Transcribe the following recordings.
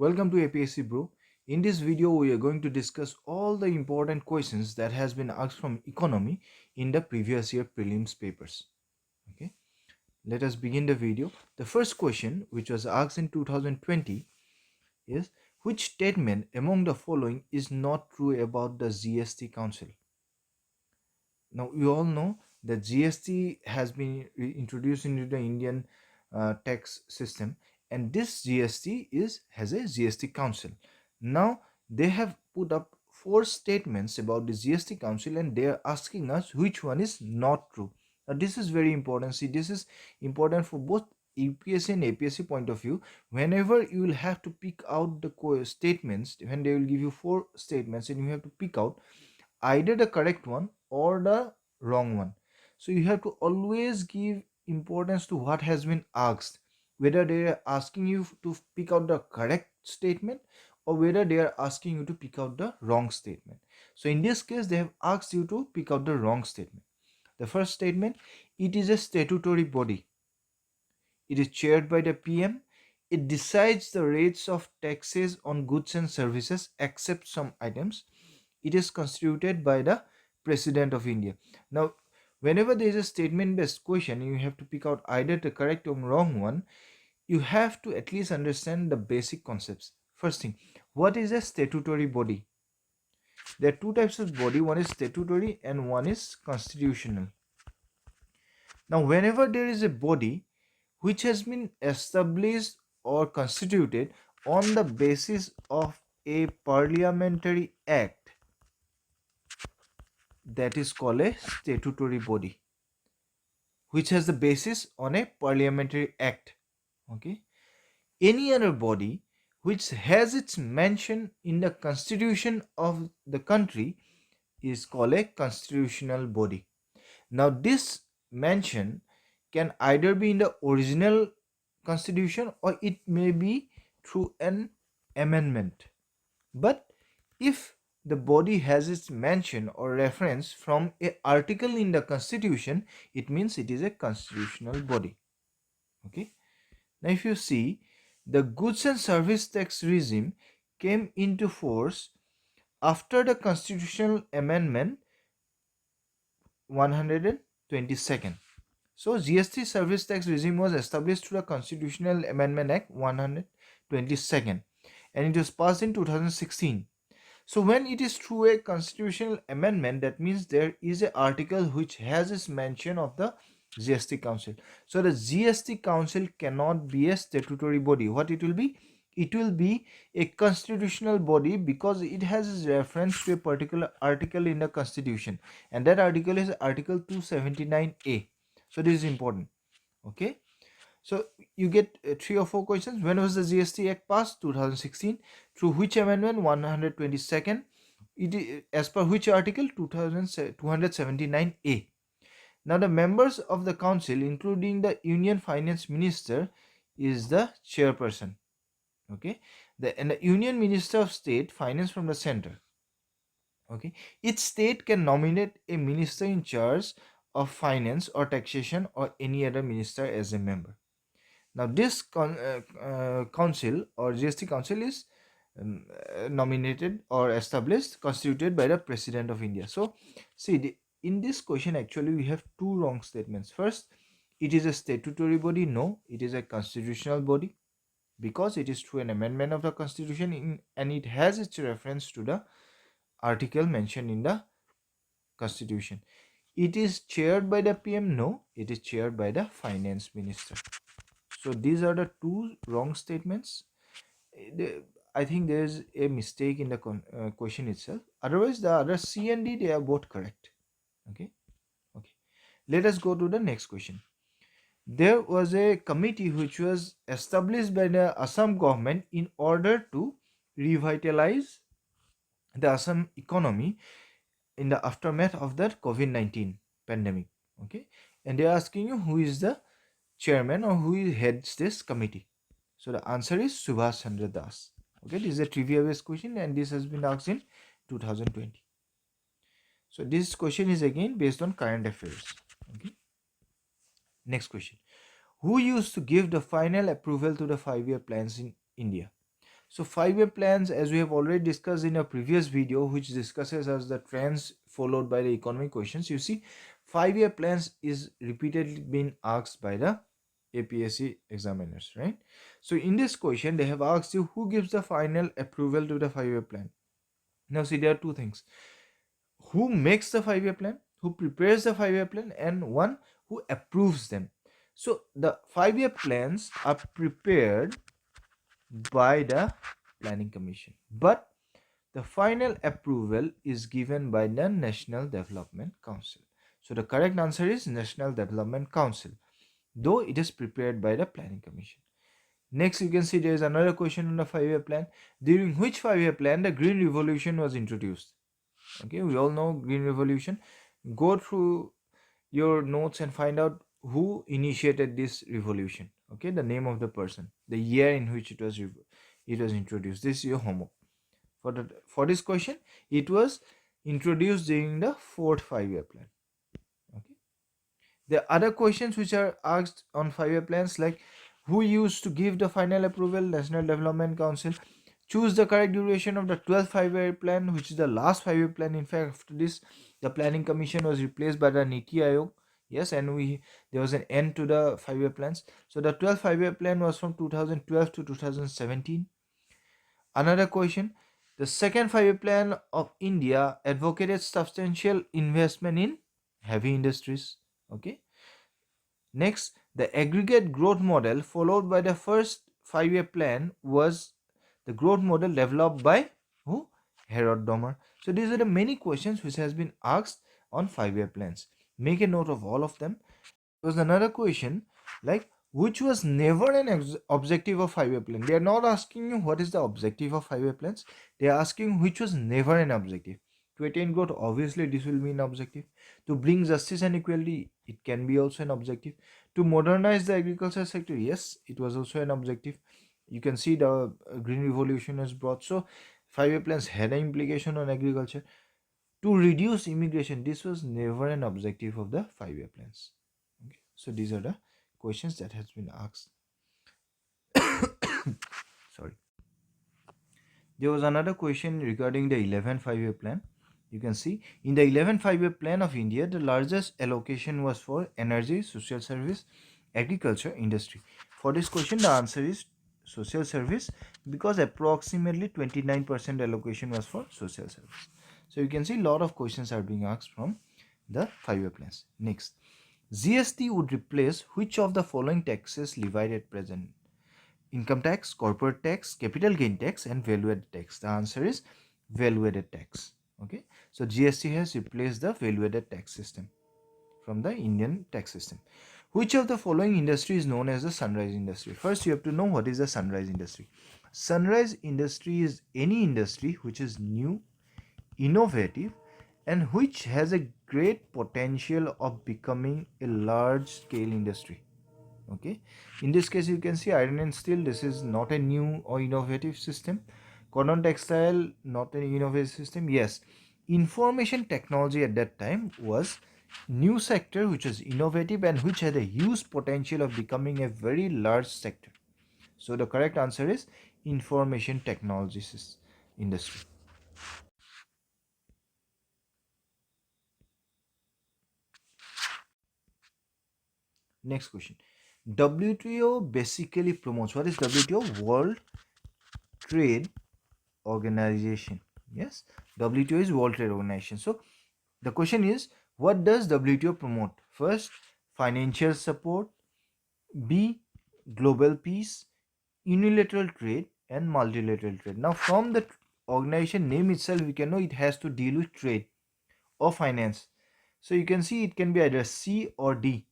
Welcome to APSC Bro. In this video, we are going to discuss all the important questions that has been asked from economy in the previous year prelims papers. Okay, let us begin the video. The first question, which was asked in 2020, is which statement among the following is not true about the GST Council? Now, we all know that GST has been introduced into the Indian tax system, and this GST has a GST Council. Now, they have put up four statements about the GST Council, and they are asking us which one is not true. Now, this is very important. See, this is important for both UPSC and APSC point of view. Whenever you will have to pick out the statements, when they will give you four statements, and you have to pick out either the correct one or the wrong one. So you have to always give importance to what has been asked, whether they are asking you to pick out the correct statement or whether they are asking you to pick out the wrong statement. So in this case, they have asked you to pick out the wrong statement. The first statement: it is a statutory body. It is chaired by the PM. It decides the rates of taxes on goods and services except some items. It is constituted by the President of India. Now, whenever there is a statement based question, you have to pick out either the correct or wrong one. You have to at least understand the basic concepts. First thing, what is a statutory body? There are two types of body: one is statutory and one is constitutional. Now, whenever there is a body which has been established or constituted on the basis of a parliamentary act, that is called a statutory body, which has the basis on a parliamentary act. Okay, any other body which has its mention in the constitution of the country is called a constitutional body. Now, this mention can either be in the original constitution or it may be through an amendment. But if the body has its mention or reference from a article in the constitution, it means it is a constitutional body. Okay, now if you see, the goods and service tax regime came into force after the constitutional amendment 122nd. So GST service tax regime was established through the Constitutional Amendment Act 122nd, and it was passed in 2016. So when it is through a constitutional amendment, that means there is an article which has its mention of the GST Council. So the GST Council cannot be a statutory body. What it will be? It will be a constitutional body because it has its reference to a particular article in the Constitution, and that article is Article 279A. So this is important. Okay, so you get 3 or 4 questions. When was the GST Act passed? 2016. Through which amendment? 122nd. As per which article? 279A. Now the members of the council, including the Union Finance Minister, is the chairperson. Okay, and the Union Minister of State Finance from the center. Okay, each state can nominate a minister in charge of finance or taxation or any other minister as a member. Now this council or GST council is nominated or established, constituted by the President of India. So see, in this question actually we have two wrong statements. First, it is a statutory body. No, it is a constitutional body because it is through an amendment of the constitution and it has its reference to the article mentioned in the constitution. It is chaired by the PM. No, it is chaired by the finance minister. So these are the two wrong statements. I think there is a mistake in the question itself. Otherwise, the other C and D, they are both correct. Okay. Let us go to the next question. There was a committee which was established by the Assam government in order to revitalize the Assam economy in the aftermath of the COVID-19 pandemic. Okay, and they are asking you who is the chairman or who heads this committee. So the answer is Subhash Chandra Das. Okay, this is a trivia based question and this has been asked in 2020. So this question is again based on current affairs. Okay, next question: who used to give the final approval to the 5-year plans in India? So 5-year plans, as we have already discussed in a previous video, which discusses as the trends followed by the economic questions, you see 5-year plans is repeatedly being asked by the APSC examiners, right? So in this question, they have asked you who gives the final approval to the 5-year plan. Now see, there are two things: who makes the 5-year plan, who prepares the 5-year plan, and one who approves them. So the 5-year plans are prepared by the planning commission, but the final approval is given by the National Development Council. So the correct answer is National Development Council, though it is prepared by the planning commission. Next, you can see there is another question on the 5-year plan. During which 5-year plan the Green Revolution was introduced? Okay, we all know Green Revolution. Go through your notes and find out who initiated this revolution. Okay, the name of the person, the year in which it was introduced. This is your homework for this question. It was introduced during the fourth 5-year plan. Okay, the other questions which are asked on 5-year plans, like who used to give the final approval? National Development Council. Choose the correct duration of the 12th 5-year plan, which is the last 5-year plan. In fact, after this, the planning commission was replaced by the Niti Aayog. Yes, and there was an end to the 5-year plans. So the 12th 5-year plan was from 2012 to 2017. Another question: the second 5-year plan of India advocated substantial investment in heavy industries. Okay. Next, the aggregate growth model followed by the first 5-year plan was the growth model developed by who? Harold Domer. So these are the many questions which has been asked on 5-year plans. Make a note of all of them. There was another question like which was never an objective of 5-year plan. They are not asking you what is the objective of 5-year plans. They are asking which was never an objective. To attain growth, obviously this will be an objective. To bring justice and equality, it can be also an objective. To modernize the agriculture sector, yes, it was also an objective. You can see the green revolution has brought. So 5-year plans had an implication on agriculture. To reduce immigration, this was never an objective of the 5-year plans. Okay. So these are the questions that has been asked. Sorry. There was another question regarding the 11th 5-year plan. You can see in the 11th 5-year plan of India, the largest allocation was for energy, social service, agriculture, industry. For this question, the answer is social service, because approximately 29% allocation was for social service. So you can see a lot of questions are being asked from the 5-year plans. Next, GST would replace which of the following taxes levied at present? Income tax, corporate tax, capital gain tax, and value-added tax. The answer is value-added tax. Okay, so GST has replaced the value-added tax system from the Indian tax system. Which of the following industry is known as the sunrise industry? First, you have to know what is the sunrise industry. Sunrise industry is any industry which is new, innovative, and which has a great potential of becoming a large scale industry. Okay, in this case you can see iron and steel, this is not a new or innovative system. Cotton textile, not an innovative system. Yes, information technology at that time was new sector which was innovative and which had a huge potential of becoming a very large sector. So the correct answer is information technology industry. Next question. WTO basically promotes, what is WTO? World Trade Organization. Yes, WTO is World Trade Organization. So the question is, what does WTO promote? First, financial support, B, global peace, unilateral trade, and multilateral trade. Now from the organization name itself we can know it has to deal with trade or finance. So you can see it can be either C or D.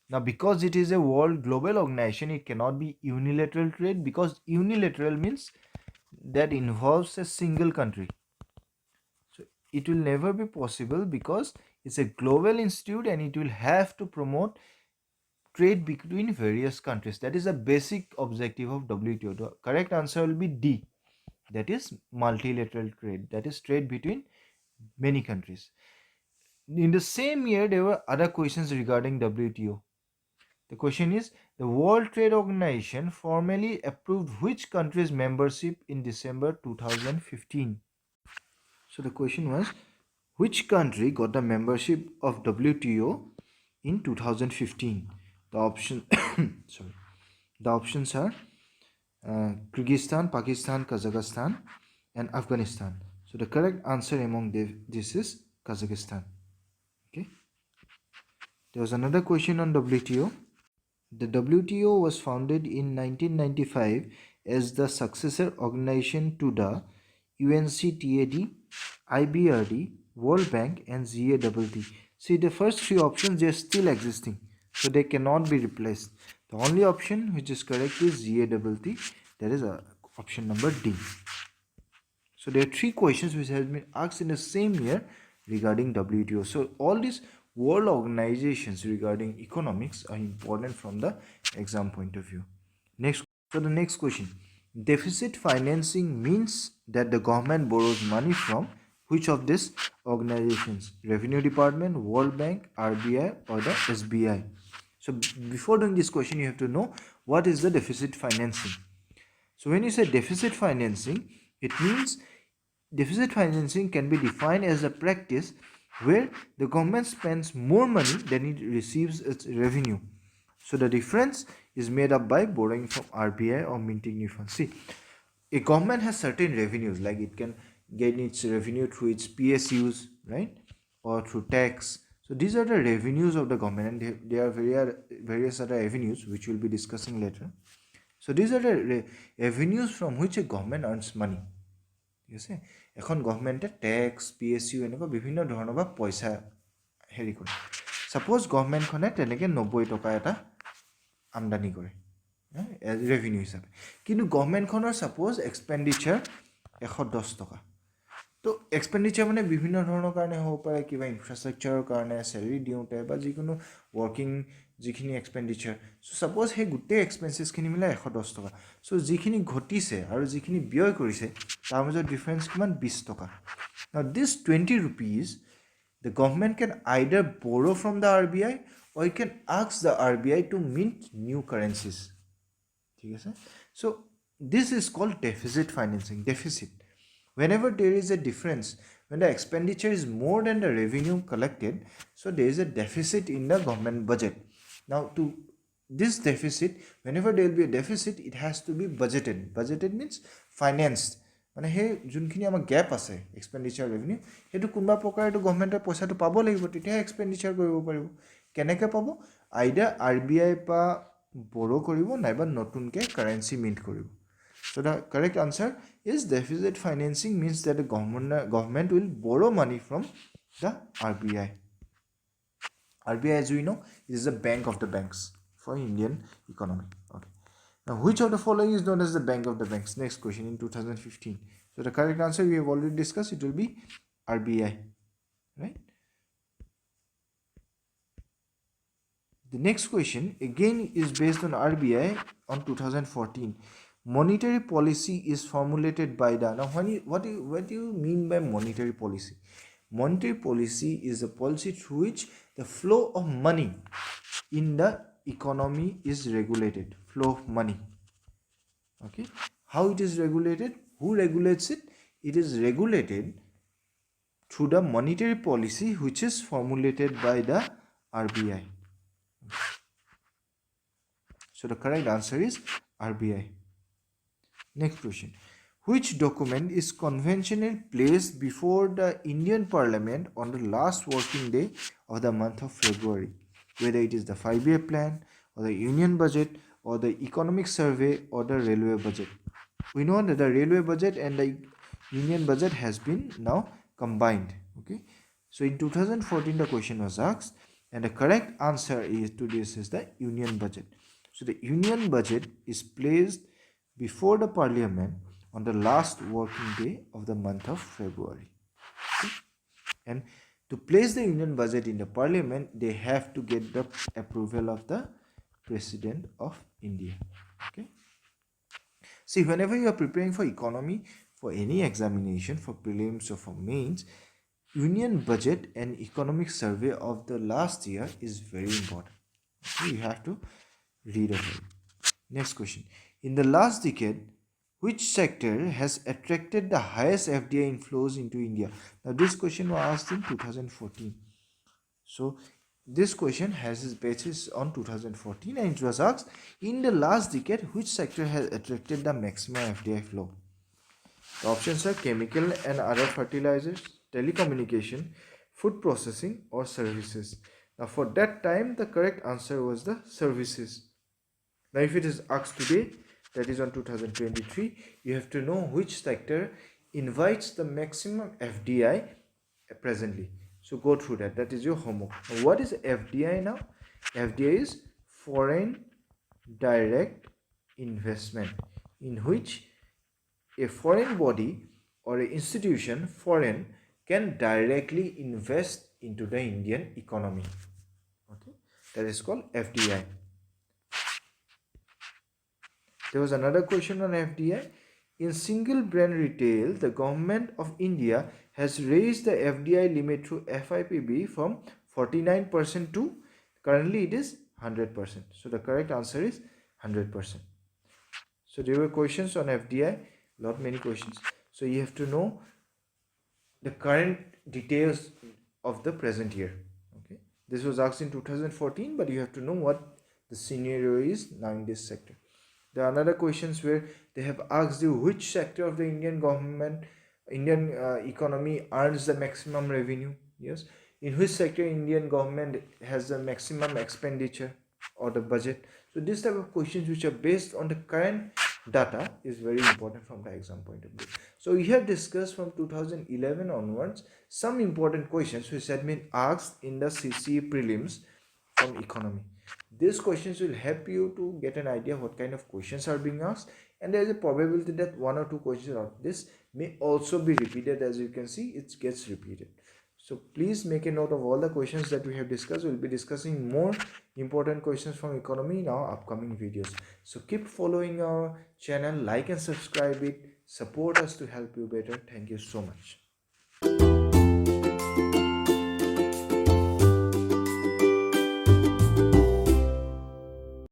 Now because it is a world global organization, it cannot be unilateral trade, because unilateral means that involves a single country. So it will never be possible because it's a global institute and it will have to promote trade between various countries. That is a basic objective of WTO. The correct answer will be D. That is multilateral trade. That is trade between many countries. In the same year, there were other questions regarding WTO. The question is, the World Trade Organization formally approved which country's membership in December 2015? So the question was, which country got the membership of WTO in 2015? The option sorry. The options are Kyrgyzstan, Pakistan, Kazakhstan, and Afghanistan. So the correct answer among this is Kazakhstan. Okay. There was another question on WTO. The WTO was founded in 1995 as the successor organization to the UNCTAD, IBRD, World Bank, and GATT. See, the first three options, they are still existing, so they cannot be replaced. The only option which is correct is GATT, that is option number D. So there are three questions which has been asked in the same year regarding WTO. So all these world organizations regarding economics are important from the exam point of view. Next, so the next question. Deficit financing means that the government borrows money from which of these organizations? Revenue Department, World Bank, RBI, or the SBI? So before doing this question, you have to know what is the deficit financing. So when you say deficit financing, it means deficit financing can be defined as a practice where the government spends more money than it receives its revenue. So the difference is made up by borrowing from RBI or minting new funds. See, a government has certain revenues, like it can gain its revenue through its PSUs, right, or through tax. So these are the revenues of the government, and there are various other avenues which we'll be discussing later. So these are the revenues from which a government earns money. ঠিক আছে, এখন গভৰ্ণমেণ্টে text PSU এনেকুৱা বিভিন্ন ধৰণৰ বা পইচা হেৰি কৰে। ছাপোজ গভৰ্ণমেণ্টখনে তেনেকৈ 90 টকা এটা আমদানি কৰে ৰেভিনিউ হিচাপে, কিন্তু গভৰ্ণমেণ্টখনৰ ছাপোজ এক্সপেণ্ডিচাৰ 110 টকা। তো এক্সপেণ্ডিচাৰ মানে বিভিন্ন ধৰণৰ কাৰণে হ'ব পাৰে, কিবা ইনফ্ৰাষ্ট্ৰাকচাৰৰ কাৰণে, চেলেৰি দিওঁতে বা যিকোনো ৱৰ্কিং যিখিনি এক্সপেণ্ডিচাৰ। চ' ছাপ'জ সেই গোটেই এক্সপেঞ্চেছখিনি মিলাই 110 টকা। চ' যিখিনি ঘটিছে আৰু যিখিনি ব্যয় কৰিছে তাৰ মাজত ডিফাৰেঞ্চ কিমান? 20 টকা। Now this 20 rupees the government can either borrow from the RBI or it can ask the RBI to mint new currencies. ঠিক আছে? So this is called deficit financing, deficit. Whenever there is a difference, when the expenditure is more than the revenue collected, so there is a deficit in the government budget. Now to this deficit, whenever there will be a deficit, it has to be budgeted. Budgeted means financed. মানে সেই যোনখিনি আমাৰ গেপ আছে expenditure revenue, সেইটো কোনোবা প্ৰকাৰেতো গভৰ্ণমেণ্টে পইচাটো পাব লাগিব, তেতিয়াহে এক্সপেণ্ডিচাৰ কৰিব পাৰিব। কেনেকৈ পাব? আইদাৰ RBI পৰা বৰো কৰিব নাইবা নতুনকৈ কাৰেঞ্চি মিণ্ট কৰিব। So the correct answer is deficit financing means that the government will borrow money from the RBI. RBI, as we know, is the bank of the banks for Indian economy. Okay. Now, which of the following is known as the bank of the banks? Next question in 2015. So the correct answer we have already discussed. It will be RBI, right? The next question again is based on RBI on 2014. Monetary policy is formulated by the. Now, what do you mean by monetary policy? Monetary policy is a policy through which the flow of money in the economy is regulated. Flow of money. Okay. How it is regulated? Who regulates it? It is regulated through the monetary policy which is formulated by the RBI. So the correct answer is RBI. Next question. Which document is conventionally placed before the Indian Parliament on the last working day of the month of February? Whether it is the 5-year plan or the union budget or the economic survey or the railway budget. We know that the railway budget and the union budget has been now combined. Okay. So in 2014 the question was asked and the correct answer is to this is the union budget. So the union budget is placed before the parliament on the last working day of the month of February. Okay? And to place the union budget in the parliament, they have to get the approval of the President of India. Okay. See, whenever you are preparing for economy, for any examination, for prelims or for mains, union budget and economic survey of the last year is very important. Okay? You have to read over it. Next question. In the last decade, which sector has attracted the highest FDI inflows into India? Now, this question was asked in 2014. So, this question has its basis on 2014 and it was asked, in the last decade, which sector has attracted the maximum FDI flow? The options are chemical and other fertilizers, telecommunication, food processing, or services. Now, for that time, the correct answer was the services. Now, if it is asked today, that is on 2023, you have to know which sector invites the maximum FDI presently. So go through that. That is your homework. Now, what is FDI now? FDI is foreign direct investment, in which a foreign body or an institution foreign can directly invest into the Indian economy. Okay, that is called FDI. There was another question on FDI. In single brand retail, the government of India has raised the FDI limit through FIPB from 49% to currently it is 100%. So the correct answer is 100%. So there were questions on FDI, many questions. So you have to know the current details of the present year. Okay, this was asked in 2014, but you have to know what the scenario is now in this sector. There are another questions where they have asked you which sector of the Indian government, Indian economy earns the maximum revenue. Yes, in which sector Indian government has the maximum expenditure or the budget. So this type of questions which are based on the current data is very important from the exam point of view. So we have discussed from 2011 onwards some important questions which had been asked in the CCE prelims from economy. These questions will help you to get an idea what kind of questions are being asked, and there is a probability that one or two questions of this may also be repeated. As you can see, it gets repeated. So please make a note of all the questions that we have discussed. We'll be discussing more important questions from economy in our upcoming videos. So keep following our channel, like and subscribe it, support us to help you better. Thank you so much.